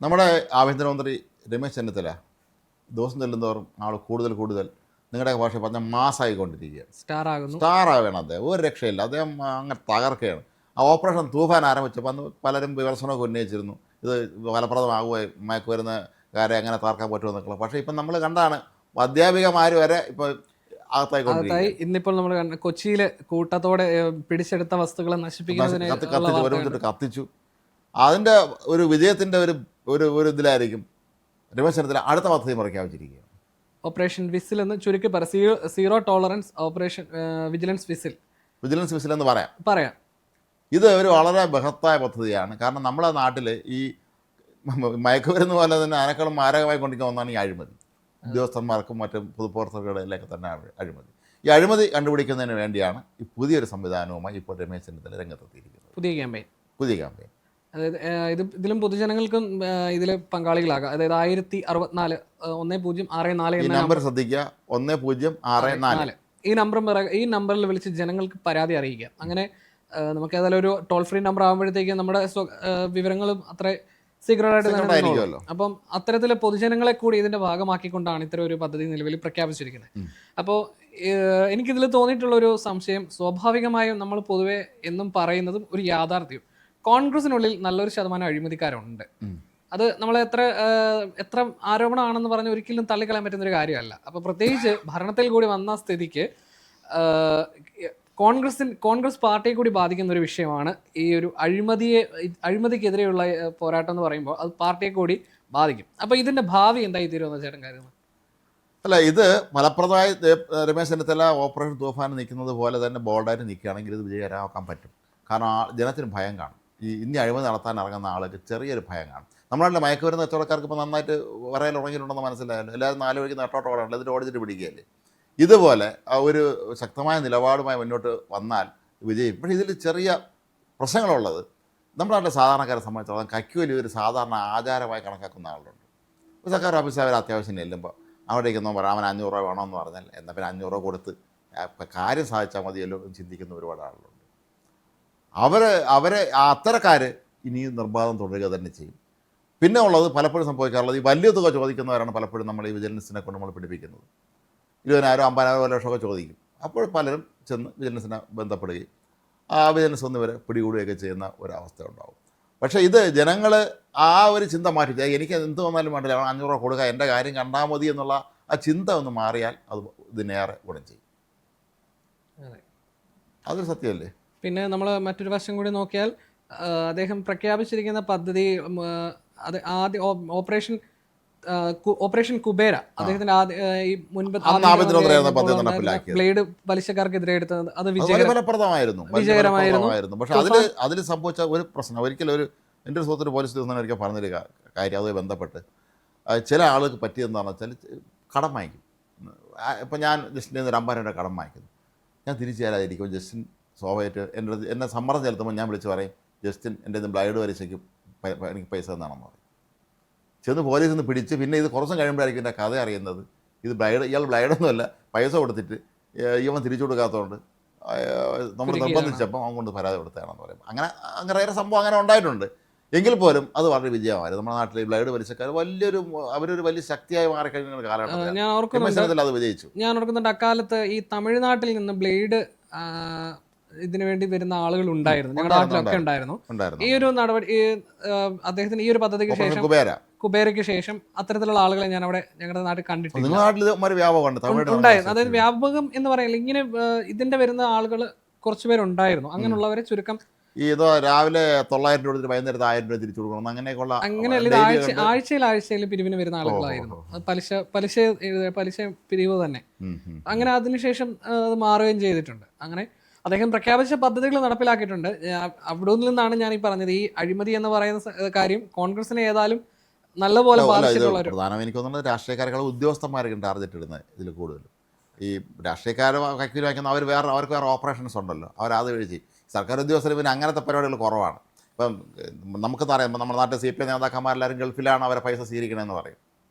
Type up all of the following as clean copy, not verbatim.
നമ്മുടെ ആഭ്യന്തരമന്ത്രി രമേശ് ചെന്നിത്തല ദിവസം ചെല്ലുന്തോറും ആൾ കൂടുതൽ നിങ്ങളുടെ ഭാഷ പറഞ്ഞാൽ മാസമായിക്കൊണ്ടിരിക്കുകയാണ്. സ്റ്റാർ ആകുന്നു. സ്റ്റാർ ആവുകയാണ് അദ്ദേഹം, ഒരു രക്ഷയില്ല. അദ്ദേഹം അങ്ങനെ തകർക്കുകയാണ്. ആ ഓപ്പറേഷൻ തൂഫാൻ ആരംഭിച്ചപ്പോൾ അന്ന് പലരും വിമർശനമൊക്കെ ഉന്നയിച്ചിരുന്നു, ഇത് ഫലപ്രദമാകുകയോ മയക്കുമരുന്നുകാരെ അങ്ങനെ തകർക്കാൻ പറ്റുമെന്നൊക്കെ. പക്ഷേ ഇപ്പം നമ്മൾ കണ്ടാണ് അധ്യാപികമാർ വരെ ഇപ്പോൾ അകത്തായി. ഇന്നിപ്പോൾ നമ്മൾ കൊച്ചിയിൽ കൂട്ടത്തോടെ പിടിച്ചെടുത്ത വസ്തുക്കളെ നശിപ്പിക്കുന്നതിന് ഒരുമിച്ചിട്ട് കത്തിച്ചു. അതിൻ്റെ ഒരു വിജയത്തിൻ്റെ ഒരു ഇതിലായിരിക്കും രമേശ് ചെന്നിത്തല അടുത്ത പദ്ധതി പ്രഖ്യാപിച്ചിരിക്കുകയാണ്. ഓപ്പറേഷൻ വിസിൽ എന്ന് ചുരുക്കി പറയാം. Zero tolerance operation vigilance whistle എന്ന് പറയാം. ഇത് ഒരു വളരെ ബൃഹത്തായ പദ്ധതിയാണ്. കാരണം നമ്മുടെ നാട്ടിൽ ഈ മയക്കുമരുന്ന് പോലെ തന്നെ അതിനേക്കാളും മാരകമായി കൊണ്ടിരിക്കുന്ന ഒന്നാണ് ഈ അഴിമതി. ഉദ്യോഗസ്ഥന്മാർക്കും മറ്റും പൊതുപ്രവർത്തകരുടെയൊക്കെ തന്നെ അഴിമതി. ഈ അഴിമതി കണ്ടുപിടിക്കുന്നതിന് വേണ്ടിയാണ് ഈ പുതിയൊരു സംവിധാനവുമായി ഇപ്പോൾ രമേശ് ചെന്നിത്തല രംഗത്തെത്തിയിരിക്കുന്നത്. പുതിയ ക്യാമ്പയിൻ. അതായത് ഇതിലും പൊതുജനങ്ങൾക്കും ഇതിൽ പങ്കാളികളാകാം. അതായത് 1064 1064 എന്ന നമ്പർ ശ്രദ്ധിക്കുക. 1064 ഈ നമ്പറിൽ വിളിച്ച് ജനങ്ങൾക്ക് പരാതി അറിയിക്കുക. അങ്ങനെ നമുക്ക് ഏതായാലും ഒരു ടോൾ ഫ്രീ നമ്പർ ആകുമ്പോഴത്തേക്ക് നമ്മുടെ വിവരങ്ങളും അത്ര സീക്രട്ടായിട്ട് തന്നെ. അപ്പം അത്തരത്തിൽ പൊതുജനങ്ങളെ കൂടി ഇതിന്റെ ഭാഗമാക്കിക്കൊണ്ടാണ് ഇത്തരം ഒരു പദ്ധതി നിലവിൽ പ്രഖ്യാപിച്ചിരിക്കുന്നത്. അപ്പോൾ എനിക്കിതിൽ തോന്നിയിട്ടുള്ള ഒരു സംശയം, സ്വാഭാവികമായും നമ്മൾ പൊതുവെ എന്നും പറയുന്നതും ഒരു യാഥാർത്ഥ്യം, കോൺഗ്രസിനുള്ളിൽ നല്ലൊരു ശതമാനം അഴിമതിക്കാരുണ്ട്. അത് നമ്മൾ എത്ര ആരോപണമാണെന്ന് പറഞ്ഞ് ഒരിക്കലും തള്ളിക്കളയാൻ പറ്റുന്ന ഒരു കാര്യമല്ല. അപ്പോൾ പ്രത്യേകിച്ച് ഭരണത്തിൽ കൂടി വന്ന സ്ഥിതിക്ക് കോൺഗ്രസ് പാർട്ടിയെ കൂടി ബാധിക്കുന്ന ഒരു വിഷയമാണ് ഈ ഒരു അഴിമതിക്കെതിരെയുള്ള പോരാട്ടം എന്ന് പറയുമ്പോൾ അത് പാർട്ടിയെ കൂടി ബാധിക്കും. അപ്പോൾ ഇതിന്റെ ഭാവി എന്തായി തീരുമെന്ന് ചേട്ടൻ കരുതുന്നു? അല്ല, ഇത് ഫലപ്രദമായി രമേശ് ചെന്നിത്തല ഓപ്പറേഷൻ തൂഫാൻ നിൽക്കുന്നത് പോലെ തന്നെ ബോൾഡായിട്ട് നിൽക്കുകയാണെങ്കിൽ ഇത് വിജയകരമാക്കാൻ പറ്റും. കാരണം ജനത്തിന് ഭയം കാണും. ഇനി അഴിമതി നടത്താൻ ഇറങ്ങുന്ന ആൾക്ക് ചെറിയൊരു ഭയം കാണും. നമ്മളെ മയക്കുമരുന്ന് കച്ചവടക്കാർക്ക് ഇപ്പോൾ നന്നായിട്ട് വരയിൽ ഉറങ്ങിയിട്ടുണ്ടെന്ന് മനസ്സിലായല്ലോ. എല്ലാവരും 4 വഴിക്ക് നെട്ടോട്ട് ഓടാണ്, എന്നിട്ട് ഓടിച്ചിട്ട് പിടിക്കുകയല്ലേ. ഇതുപോലെ ഒരു ശക്തമായ നിലപാടുമായി മുന്നോട്ട് വന്നാൽ വിജയിക്കും. പക്ഷേ ഇതിൽ ചെറിയ പ്രശ്നങ്ങളുള്ളത് നമ്മുടെ നാട്ടിലെ സാധാരണക്കാരെ സംബന്ധിച്ചിടത്തോളം കൈക്കൂലി ഒരു സാധാരണ ആചാരമായി കണക്കാക്കുന്ന ആളുകളുണ്ട്. ഇപ്പോൾ സർക്കാർ ഓഫീസിൽ അവർ അത്യാവശ്യം ചെല്ലുമ്പോൾ അവിടേക്ക് പറയാം അവൻ 500 രൂപ വേണമെന്ന് പറഞ്ഞാൽ എന്നാൽ പിന്നെ 500 രൂപ കൊടുത്ത് കാര്യം സാധിച്ചാൽ മതിയല്ലോ എന്ന് ചിന്തിക്കുന്ന ഒരുപാട് ആളുകളുണ്ട്. അവരെ അത്തരക്കാർ ഇനിയും നിർബാധം തുടരുക തന്നെ ചെയ്യും. പിന്നെ ഉള്ളത് പലപ്പോഴും സംഭവിക്കാറുള്ളത് ഈ വലിയ തുക ചോദിക്കുന്നവരാണ് പലപ്പോഴും നമ്മൾ ഈ വിജിലൻസിനെ കൊണ്ട് നമ്മൾ പിടിപ്പിക്കുന്നത്. 20,000 50,000 1 ലക്ഷമൊക്കെ ചോദിക്കും. അപ്പോൾ പലരും ചെന്ന് വിജിലൻസിനെ ബന്ധപ്പെടുകയും ആ വിജിലൻസ് ഒന്ന് വരെ പിടികൂടുകയൊക്കെ ചെയ്യുന്ന ഒരവസ്ഥ ഉണ്ടാകും. പക്ഷേ ഇത് ജനങ്ങൾ ആ ഒരു ചിന്ത മാറ്റി, എനിക്ക് എന്ത് വന്നാലും വേണ്ടില്ല 500 രൂപ കൊടുക്കുക, എൻ്റെ കാര്യം കണ്ടാൽ മതി എന്നുള്ള ആ ചിന്ത ഒന്ന് മാറിയാൽ അത് ഇതിനേറെ ഗുണം ചെയ്യും. അതൊരു സത്യമല്ലേ. പിന്നെ നമ്മൾ മറ്റൊരു വശം കൂടി നോക്കിയാൽ അദ്ദേഹം പ്രഖ്യാപിച്ചിരിക്കുന്ന പദ്ധതി ഓപ്പറേഷൻ കുബേര, അദ്ദേഹത്തിന്റെ ഈ മുൻപ് ബ്ലേഡ് പലിശക്കാർക്കെതിരെ എടുത്തത് അത് വിജയകരമായിരുന്നു. പക്ഷെ അതിൽ സംഭവിച്ച ഒരു പ്രശ്നം, ഒരിക്കലും എൻ്റെ ഒരു സുഹൃത്തിന് പോലീസ് ഒരിക്കൽ പറഞ്ഞൊരു കാര്യം അതുമായി ബന്ധപ്പെട്ട് ചില ആളുകൾക്ക് പറ്റിയതെന്ന് വെച്ചാൽ കടം വാങ്ങിക്കും. ഇപ്പം ഞാൻ ജസ്റ്റിൻ്റെ 1 50,000 രൂപ കടം വാങ്ങിക്കുന്നു, ഞാൻ തിരിച്ചു തരാതിരിക്കും. ജസ്റ്റിൻ സ്വാഭാവികമായിട്ട് എന്നെ സമ്മർദ്ദം ചെലുത്തുമ്പോൾ ഞാൻ വിളിച്ച് പറയും, ജസ്റ്റിൻ എൻ്റെ ബ്ലൈഡ് പലിശയ്ക്ക് എനിക്ക് പൈസ എന്നാണെന്ന് പറയും. ചെന്ന് പോലീസിൽ നിന്ന് പിടിച്ച് പിന്നെ ഇത് കുറച്ചും കഴിയുമ്പോഴായിരിക്കും എൻ്റെ കഥ അറിയുന്നത്. ഇയാൾ ബ്ലൈഡൊന്നുമല്ല, പൈസ കൊടുത്തിട്ട് ഇവൻ തിരിച്ചു കൊടുക്കാത്തതുകൊണ്ട് നമ്മൾ നിർബന്ധിച്ചപ്പം അവൻ കൊണ്ട് പരാതി കൊടുത്തതാണെന്ന് പറയും. അങ്ങനെ സംഭവം അങ്ങനെ ഉണ്ടായിട്ടുണ്ട്. എങ്കിൽ പോലും അത് വളരെ വിജയമായിരുന്നു. നമ്മുടെ നാട്ടിലെ ബ്ലൈഡ് പലിശക്കാർ അവരൊരു വലിയ ശക്തിയായി മാറിക്കഴിഞ്ഞ കാലഘട്ടത്തിൽ അത് വിജയിച്ചു. ഞാൻ ഓർക്കുന്നുണ്ട് അക്കാലത്ത് ഈ തമിഴ്നാട്ടിൽ നിന്ന് ബ്ലേഡ് ഇതിനു വേണ്ടി വരുന്ന ആളുകൾ ഉണ്ടായിരുന്നു, ഞങ്ങളുടെ നാട്ടിലൊക്കെ ഉണ്ടായിരുന്നു. ഈ ഒരു നടപടി അദ്ദേഹത്തിന് ഈ ഒരു പദ്ധതിക്ക് ശേഷം കുബേരയ്ക്ക് ശേഷം അത്തരത്തിലുള്ള ആളുകളെ ഞാൻ അവിടെ ഞങ്ങളുടെ നാട്ടിൽ കണ്ടിട്ടുണ്ട്. ഉണ്ടായിരുന്നു. അതായത് വ്യാപകം എന്ന് പറയില്ല, ഇങ്ങനെ ഇതിന്റെ വരുന്ന ആളുകൾ കുറച്ചുപേരുണ്ടായിരുന്നു. അങ്ങനെയുള്ളവരെ ചുരുക്കം രാവിലെ 900 രൂപ കൊടുത്തിട്ട് വൈകുന്നേരത്ത് 1000 രൂപ തിരിച്ചു കൊടുക്കണം, അങ്ങനെയല്ല. ആഴ്ചയിൽ പിരിവിന് വരുന്ന ആളുകളായിരുന്നു. പലിശ പിരിവ് തന്നെ. അങ്ങനെ അതിനുശേഷം അത് മാറുകയും ചെയ്തിട്ടുണ്ട്. അങ്ങനെ അദ്ദേഹം പ്രഖ്യാപിച്ച പദ്ധതികൾ നടപ്പിലാക്കിയിട്ടുണ്ട്. അവിടെ നിന്നാണ് ഞാൻ ഈ പറഞ്ഞത്, ഈ അഴിമതി എന്ന് പറയുന്ന കാര്യം കോൺഗ്രസിനെ ഏതായാലും നല്ലപോലെ ബാധിച്ചിട്ടുള്ള പ്രധാനം എനിക്ക് തോന്നുന്നത് രാഷ്ട്രീയക്കാരെക്കാൾ ഉദ്യോഗസ്ഥന്മാരൊക്കെ ടാർഗറ്റ് ഇടുന്നത് ഇതിൽ കൂടുതലും. ഈ രാഷ്ട്രീയക്കാർ കൈക്കൂലി വാങ്ങിക്കുന്ന അവർക്ക് വേറെ ഓപ്പറേഷൻസ് ഉണ്ടല്ലോ, അവരത് വഴി. സർക്കാർ ഉദ്യോഗസ്ഥർ പിന്നെ അങ്ങനത്തെ പരിപാടികൾ കുറവാണ്. ഇപ്പം നമുക്കെന്ന് പറയുമ്പോൾ നമ്മുടെ നാട്ടിൽ CPI നേതാക്കന്മാരെല്ലാവരും ഗൾഫിലാണ് അവരെ പൈസ സ്വീകരിക്കണമെന്ന് പറയും.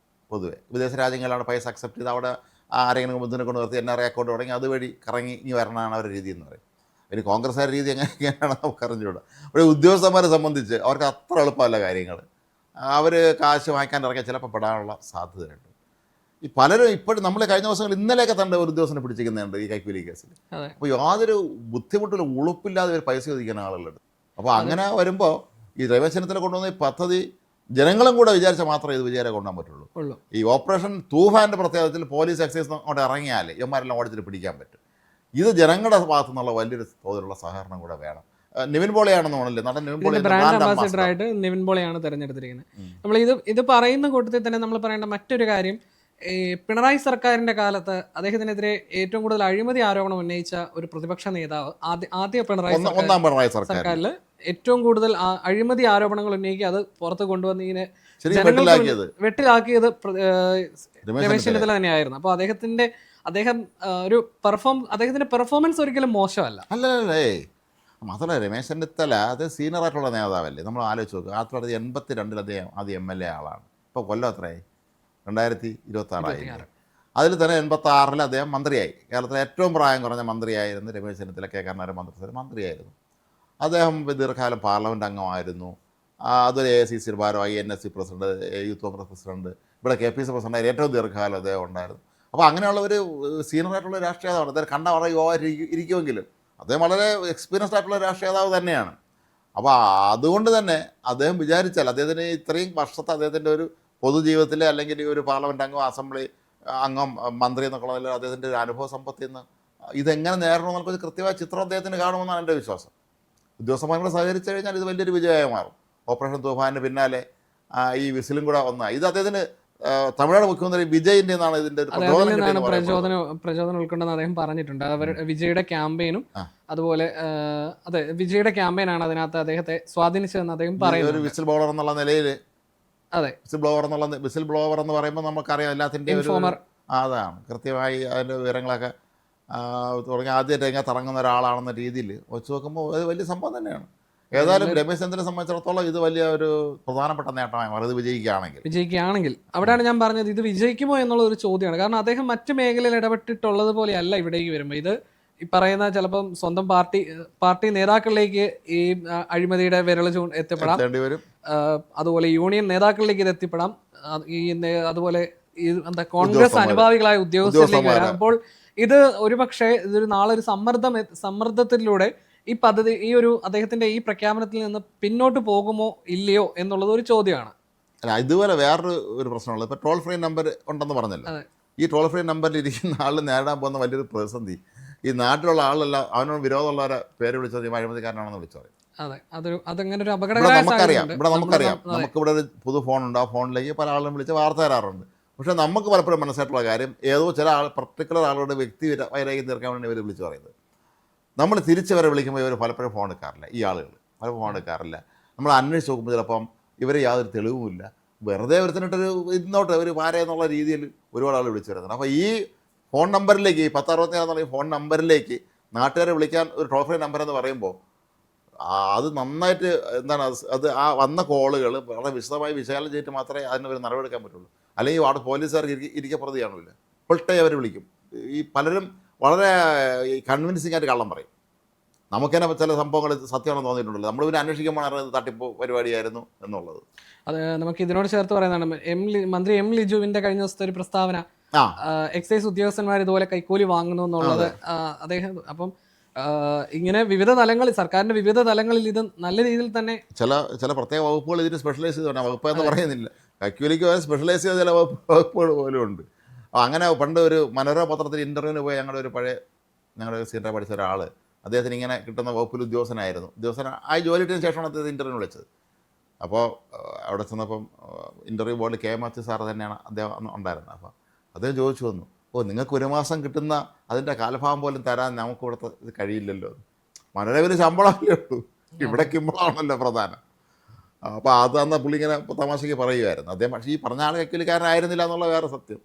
പൊതുവെ വിദേശ രാജ്യങ്ങളിലാണ് പൈസ അക്സെപ്റ്റ് ചെയ്ത് അവിടെ ആരെങ്കിലും ബുദ്ധിനെ കൊണ്ട് നിർത്തി NRI അക്കൗണ്ട് തുടങ്ങി അതുവഴി കറങ്ങി ഇനി വരണമാണ് അവരുടെ രീതി എന്ന് പറയും. ഇനി കോൺഗ്രസ്സുകാരുടെ രീതി എങ്ങനെയാണ് നമുക്ക് അറിഞ്ഞുകൂടാ. പക്ഷേ ഉദ്യോഗസ്ഥന്മാരെ സംബന്ധിച്ച് അവർക്ക് അത്ര എളുപ്പമല്ല കാര്യങ്ങൾ. അവർ കാശ് വാങ്ങിക്കാൻ ഇറങ്ങിയാൽ ചിലപ്പോൾ പെടാനുള്ള സാധ്യതയുണ്ട്. ഈ പലരും ഇപ്പോഴും നമ്മൾ കഴിഞ്ഞ ദിവസങ്ങളിൽ ഇന്നലെയൊക്കെ തന്നെ ഒരു ദിവസം പിടിച്ചിരിക്കുന്നുണ്ട് ഈ കൈക്കൂലി കേസിൽ. അപ്പോൾ യാതൊരു ബുദ്ധിമുട്ടിലും ഉളുപ്പില്ലാതെ ഒരു പൈസ ചോദിക്കുന്ന ആളുകളുണ്ട്. അപ്പോൾ അങ്ങനെ വരുമ്പോൾ ഈ രമേശ് ചെന്നിത്തല കൊണ്ടുവന്ന ഈ പദ്ധതി ജനങ്ങളും കൂടെ വിചാരിച്ചാൽ മാത്രമേ ഇത് വിജയം കൊണ്ടുപോകാൻ പറ്റുള്ളൂ. ഈ ഓപ്പറേഷൻ തൂഫാൻ്റെ പ്രത്യേകത്തിൽ പോലീസ് എക്സൈസ് അങ്ങോട്ട് ഇറങ്ങിയാൽ ഇവന്മാരെല്ലാം ഓടിച്ചിട്ട് പിടിക്കാൻ പറ്റും. ഇത് ജനങ്ങളുടെ ഭാഗത്തു നിന്നുള്ള വലിയൊരു തോതിലുള്ള സഹകരണം കൂടെ വേണം. നിവിൻ പോളിയാണെന്ന് തോന്നുന്നില്ലേ, നടൻ നിവിൻ പോളി ബ്രാൻഡ് അംബാസിഡർ ആയിട്ട് നിവിൻ പോളിയാണ് തിരഞ്ഞെടുത്തിരിക്കുന്നത്. നമ്മൾ ഇത് പറയുന്ന കൂട്ടത്തിൽ തന്നെ നമ്മൾ പറയേണ്ട മറ്റൊരു കാര്യം, ഈ പിണറായി സർക്കാരിന്റെ കാലത്ത് അദ്ദേഹത്തിനെതിരെ ഏറ്റവും കൂടുതൽ അഴിമതി ആരോപണം ഉന്നയിച്ച ഒരു പ്രതിപക്ഷ നേതാവ് ആദ്യ പിണറായി സർക്കാരിൽ ഏറ്റവും കൂടുതൽ അഴിമതി ആരോപണങ്ങൾ ഉന്നയിക്കുക, അത് പുറത്ത് കൊണ്ടുവന്ന് ഇങ്ങനെ വെട്ടിലാക്കിയത് രമേശ് ചെന്നിത്തല തന്നെയായിരുന്നു. അപ്പോൾ അദ്ദേഹത്തിന്റെ പെർഫോമൻസ് ഒരിക്കലും മോശമല്ല. അല്ലേ മാത്രമല്ല രമേശ് ചെന്നിത്തല അത് സീനിയറായിട്ടുള്ള നേതാവല്ലേ. നമ്മൾ ആലോചിച്ച് നോക്കുക, 1982 അദ്ദേഹം ആദ്യം MLA ആളാണ്. ഇപ്പോൾ കൊല്ലം എത്രയായി? 2026 അതിൽ തന്നെ 86 അദ്ദേഹം മന്ത്രിയായി. കേരളത്തിലെ ഏറ്റവും പ്രായം കുറഞ്ഞ മന്ത്രിയായിരുന്നു രമേശ് ചെന്നിത്തല. കരുണാകരൻ മന്ത്രിസഭയിൽ അദ്ദേഹം ദീർഘകാലം പാർലമെൻറ്റ് അംഗമായിരുന്നു. അതൊരു AICC ഭാരവാഹി, NSC president, youth Congress president, ഇവിടെ KPC പ്രസിഡന്റ് ഏറ്റവും ദീർഘകാലം അദ്ദേഹം ഉണ്ടായിരുന്നു. അപ്പോൾ അങ്ങനെയുള്ള ഒരു സീനിയറായിട്ടുള്ള രാഷ്ട്രീയ നേതാവാണ്. അദ്ദേഹം കണ്ട ഇരിക്കുമെങ്കിലും അദ്ദേഹം വളരെ എക്സ്പീരിയൻസ്ഡ് ആയിട്ടുള്ള രാഷ്ട്രീയ നേതാവ് തന്നെയാണ്. അപ്പോൾ അതുകൊണ്ട് തന്നെ അദ്ദേഹം വിചാരിച്ചാൽ അദ്ദേഹത്തിന് ഇത്രയും വർഷത്തെ അദ്ദേഹത്തിൻ്റെ ഒരു പൊതുജീവിതത്തിലെ അല്ലെങ്കിൽ ഒരു പാർലമെൻറ്റ് അംഗം, അസംബ്ലി അംഗം, മന്ത്രി എന്നൊക്കെയുള്ളതിൽ അദ്ദേഹത്തിൻ്റെ ഒരു അനുഭവ സമ്പത്തിൽ നിന്ന് ഇതെങ്ങനെ നേരിടണമെന്നൊരു കൃത്യമായ ചിത്രം അദ്ദേഹത്തിന് കാണുമെന്നാണ് എൻ്റെ വിശ്വാസം. ഉദ്യോഗസ്ഥന്മാരോട് സഹകരിച്ചു കഴിഞ്ഞാൽ ഇത് വലിയൊരു വിജയമായി മാറും. ഓപ്പറേഷൻ തൂഫാനിന് പിന്നാലെ ഈ വിസിലും കൂടെ വന്ന ഇത് അദ്ദേഹത്തിന് തമിഴ്നാട് മുഖ്യമന്ത്രി വിജയിൻ്റെ നിന്നാണ് ഇതിൻ്റെ പ്രചോദനം ഉൾക്കൊണ്ടെന്ന് അദ്ദേഹം പറഞ്ഞിട്ടുണ്ട്. അവർ വിജയുടെ ക്യാമ്പയിനും അതുപോലെ വിജയുടെ ക്യാമ്പയിനാണ് അതിനകത്ത് അദ്ദേഹത്തെ സ്വാധീനിച്ചതെന്ന് അദ്ദേഹം പറയുന്നത്. ഒരു വിസിൽ ബ്ലോവർ എന്നുള്ള നിലയിൽ വിസിൽ ബ്ലോവർ എന്ന് പറയുമ്പോൾ നമുക്കറിയാം എല്ലാത്തിൻ്റെയും അതാണ് കൃത്യമായി അതിൻ്റെ വിവരങ്ങളൊക്കെ തുടങ്ങി ആദ്യമായിട്ട് രംഗത്ത് ഇറങ്ങുന്ന ഒരാളാണെന്ന രീതിയിൽ വെച്ച് നോക്കുമ്പോൾ അത് വലിയ സംഭവം തന്നെയാണ്. ഏതായാലും രമേശ് ചെന്നിത്തലയെ സംബന്ധിച്ചിടത്തോളം ഇത് വലിയ ഒരു പ്രധാനപ്പെട്ട നേട്ടമായി മാറും. ഇത് വിജയിക്കുകയാണെങ്കിൽ അവിടെയാണ് ഞാൻ പറഞ്ഞത്, ഇത് വിജയിക്കുമോ എന്നുള്ള ഒരു ചോദ്യമാണ്. കാരണം അദ്ദേഹം മറ്റു മേഖലയിൽ ഇടപെട്ടിട്ടുള്ളത് പോലെയല്ല ഇവിടേക്ക് വരുമ്പോൾ. ഇത് ഈ പറയുന്ന ചിലപ്പം സ്വന്തം പാർട്ടി നേതാക്കളിലേക്ക് ഈ അഴിമതിയുടെ വിരൽ എത്തിപ്പെടാം, അതുപോലെ യൂണിയൻ നേതാക്കളിലേക്ക് ഇത് എത്തിപ്പെടാം, അതുപോലെ ഈ കോൺഗ്രസ് അനുഭാവികളായ ഉദ്യോഗസ്ഥരിലേക്ക് വരാം. അപ്പോൾ ഇത് ഒരുപക്ഷെ ഇതൊരു നാളെ ഒരു സമ്മർദ്ദത്തിലൂടെ ഈ പദ്ധതി അദ്ദേഹത്തിന്റെ ഈ പ്രഖ്യാപനത്തിൽ നിന്ന് പിന്നോട്ട് പോകുമോ ഇല്ലയോ എന്നുള്ളത് ഒരു ചോദ്യമാണ്. അല്ല, ഇതുപോലെ വേറൊരു പ്രശ്നമുള്ളത്, ഇപ്പോൾ ടോൾ ഫ്രീ നമ്പർ ഉണ്ടെന്ന് പറഞ്ഞല്ലോ. ഈ ടോൾ ഫ്രീ നമ്പറിൽ ഇരിക്കുന്ന ആൾ നേരിടാൻ പോകുന്ന വലിയൊരു പ്രതിസന്ധി, ഈ നാട്ടിലുള്ള ആളെല്ലാം അവനോട് വിരോധമുള്ളവരെ പേര് വിളിച്ചത് അഴിമതിക്കാരനാണെന്ന് വിളിച്ചു പറയും. അതങ്ങനെ ഒരു അപകടകരമായ നമുക്കറിയാം നമുക്കിവിടെ ഒരു പുതു ഫോണുണ്ട്. ആ ഫോണിലേക്ക് പല ആളുകളും വിളിച്ച് വാർത്ത തരാറുണ്ട്. പക്ഷേ നമുക്ക് പലപ്പോഴും മനസ്സിലായിട്ടുള്ള കാര്യം, ഏതോ ചില പർട്ടിക്കുലർ ആളുകളുടെ വ്യക്തി വൈരാഗ്യം തീർക്കാൻ വേണ്ടി ഇവർ വിളിച്ച് പറയുന്നത്. നമ്മൾ തിരിച്ച് വരെ വിളിക്കുമ്പോൾ ഇവർ പലപ്പോഴും ഫോൺ എടുക്കാറില്ല. ഈ ആളുകൾ പലപ്പോൾ ഫോൺ എടുക്കാറില്ല. നമ്മൾ അന്വേഷിച്ച് നോക്കുമ്പോൾ ചിലപ്പം ഇവർ യാതൊരു തെളിവുമില്ല, വെറുതെ ഒരുത്തിനിട്ടൊരു ഇന്നോട്ട് ഒരു പാര എന്നുള്ള രീതിയിൽ ഒരുപാട് ആൾ വിളിച്ചു വരുന്നുണ്ട്. അപ്പോൾ ഈ ഫോൺ നമ്പറിലേക്ക്, ഈ 1067 എന്നുള്ള ഈ ഫോൺ നമ്പറിലേക്ക് നാട്ടുകാരെ വിളിക്കാൻ ഒരു ടോൾ ഫ്രീ നമ്പർ എന്ന് പറയുമ്പോൾ അത് നന്നായിട്ട് അത് ആ വന്ന കോളുകൾ വളരെ വിശദമായി വിശകലനം ചെയ്തിട്ട് മാത്രമേ അതിന് ഒരു നടപടിയെടുക്കാൻ പറ്റുള്ളൂ. അല്ലെങ്കിൽ അവിടെ പോലീസുകാർക്ക് ഇരിക്കപ്പുറത്ത് കാണൂല, ഫുൾട്ടേ അവർ വിളിക്കും. ഈ പലരും വളരെ കൺവിൻസിംഗ് ആയിട്ട് കള്ളം പറയും. നമുക്കെന്നെ ചില സംഭവങ്ങൾ സത്യമാണെന്ന് തോന്നിയിട്ടുണ്ടല്ലോ. നമ്മൾ പിന്നെ അന്വേഷിക്കുമ്പോൾ തട്ടിപ്പ് പരിപാടിയായിരുന്നു എന്നുള്ളത്. അത് നമുക്ക് ഇതിനോട് ചേർത്ത് പറയുന്നതാണ് മന്ത്രി എം ലിജുവിന്റെ കഴിഞ്ഞ ദിവസത്തെ ഒരു പ്രസ്താവന, എക്സൈസ് ഉദ്യോഗസ്ഥന്മാർ ഇതുപോലെ കൈക്കൂലി വാങ്ങുന്നു എന്നുള്ളത്. അദ്ദേഹം അപ്പം ഇങ്ങനെ വിവിധ തലങ്ങളിൽ, സർക്കാരിന്റെ വിവിധ തലങ്ങളിൽ ഇത് നല്ല രീതിയിൽ തന്നെ ചില പ്രത്യേക വകുപ്പുകൾ ഇതിന് സ്പെഷ്യലൈസ് ചെയ്ത് വകുപ്പ് എന്ന് പറയുന്നില്ല, കൈക്കൂലിക്ക് സ്പെഷ്യലൈസ് ചെയ്ത ചില വകുപ്പുകൾ പോലും ഉണ്ട്. അങ്ങനെ പണ്ട് ഒരു മനോരമ പത്രത്തിൽ ഇൻ്റർവ്യൂവിന് പോയി ഞങ്ങളുടെ സീനിയർ പഠിച്ച ഒരാൾ, അദ്ദേഹത്തിന് ഇങ്ങനെ കിട്ടുന്ന വകുപ്പിൽ ഉദ്യോഗസ്ഥനായി ജോലി കിട്ടിയതിന് ശേഷമാണ് അദ്ദേഹം ഇൻ്റർവ്യൂവിന് വിളിച്ചത്. അപ്പോൾ അവിടെ ചെന്നപ്പം ഇൻ്റർവ്യൂ ബോർഡിൽ K. മാത്യു സാർ തന്നെയാണ് അദ്ദേഹം ഉണ്ടായിരുന്നത്. അപ്പോൾ അദ്ദേഹം ചോദിച്ചു വന്നു, നിങ്ങൾക്ക് ഒരു മാസം കിട്ടുന്ന അതിൻ്റെ കാലഭാഗം പോലും തരാൻ നമുക്ക് ഇവിടുത്തെ ഇത് കഴിയില്ലല്ലോ. മനോരമയിൽ ശമ്പളമല്ലേ ഉള്ളൂ, ഇവിടെ കിമ്പളമാണല്ലോ പ്രധാനം. അപ്പോൾ അത് അന്ന് പുള്ളി ഇങ്ങനെ തമാശയ്ക്ക് പറയുമായിരുന്നു. അദ്ദേഹം പക്ഷേ ഈ പറഞ്ഞ ആൾ കൈക്കൂലിക്കാരനായിരുന്നില്ല എന്നുള്ള വേറെ സത്യം.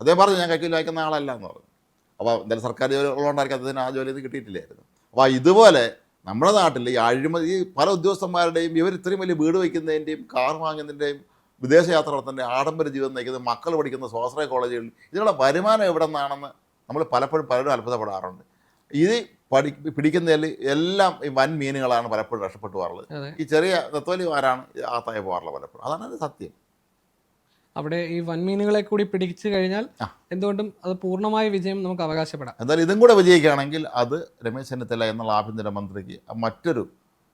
അദ്ദേഹം പറഞ്ഞു, ഞാൻ കൈക്കൂലി വായിക്കുന്ന ആളല്ല എന്ന് പറഞ്ഞു. അപ്പോൾ എന്തായാലും സർക്കാർ ജോലി ഉള്ളതുകൊണ്ടായിരിക്കും അദ്ദേഹത്തിന് ആ ജോലി കിട്ടിയിട്ടില്ലായിരുന്നു. അപ്പോൾ ഇതുപോലെ നമ്മുടെ നാട്ടിൽ ഈ അഴിമതി, പല ഉദ്യോഗസ്ഥന്മാരുടെയും ഇവർ ഇത്രയും വലിയ വീട് വയ്ക്കുന്നതിൻ്റെയും കാർ വാങ്ങുന്നതിൻ്റെയും വിദേശയാത്ര നടത്തുന്നതിൻ്റെ ആഡംബര ജീവിതം നയിക്കുന്നത്, മക്കൾ പഠിക്കുന്ന സ്വാശ്രയ കോളേജുകളിൽ ഇതിനുള്ള വരുമാനം എവിടെ നിന്നാണെന്ന് നമ്മൾ പലരും അത്ഭുതപ്പെടാറുണ്ട്. ഇത് പിടിക്കുന്നതിൽ എല്ലാം ഈ വൻ മീനുകളാണ് പലപ്പോഴും രക്ഷപ്പെട്ടു പോകാറുള്ളത്. അതെ. ഈ ചെറിയ നെത്തോലിമാരാണ് ആത്തായി പോകാറുള്ളത് പലപ്പോഴും. അതാണ് അത് സത്യം. അവിടെ ഈ വൻമീനുകളെ കൂടി പിടിച്ചു കഴിഞ്ഞാൽ ആ. എന്തുകൊണ്ടും അത് പൂർണ്ണമായ വിജയം നമുക്ക് അവകാശപ്പെടാം. എന്തായാലും ഇതും കൂടെ വിജയിക്കുകയാണെങ്കിൽ അത് രമേശ് ചെന്നിത്തല എന്നുള്ള ആഭ്യന്തര മന്ത്രിക്ക് മറ്റൊരു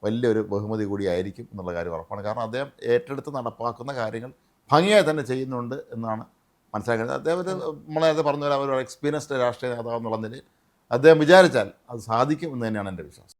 വലിയൊരു ബഹുമതി കൂടിയായിരിക്കും എന്നുള്ള കാര്യം ഉറപ്പാണ്. കാരണം അദ്ദേഹം ഏറ്റെടുത്ത് നടപ്പാക്കുന്ന കാര്യങ്ങൾ ഭംഗിയായി തന്നെ ചെയ്യുന്നുണ്ട് എന്നാണ് മനസ്സിലാക്കുന്നത്. അദ്ദേഹം നമ്മൾ നേരത്തെ പറഞ്ഞ പോലെ ഒരു എക്സ്പീരിയൻസ്ഡ് രാഷ്ട്രീയ നേതാവ് എന്നുള്ള നിലയിൽ അദ്ദേഹം വിചാരിച്ചാൽ അത് സാധിക്കും എന്ന് തന്നെയാണ് എൻ്റെ വിശ്വാസം.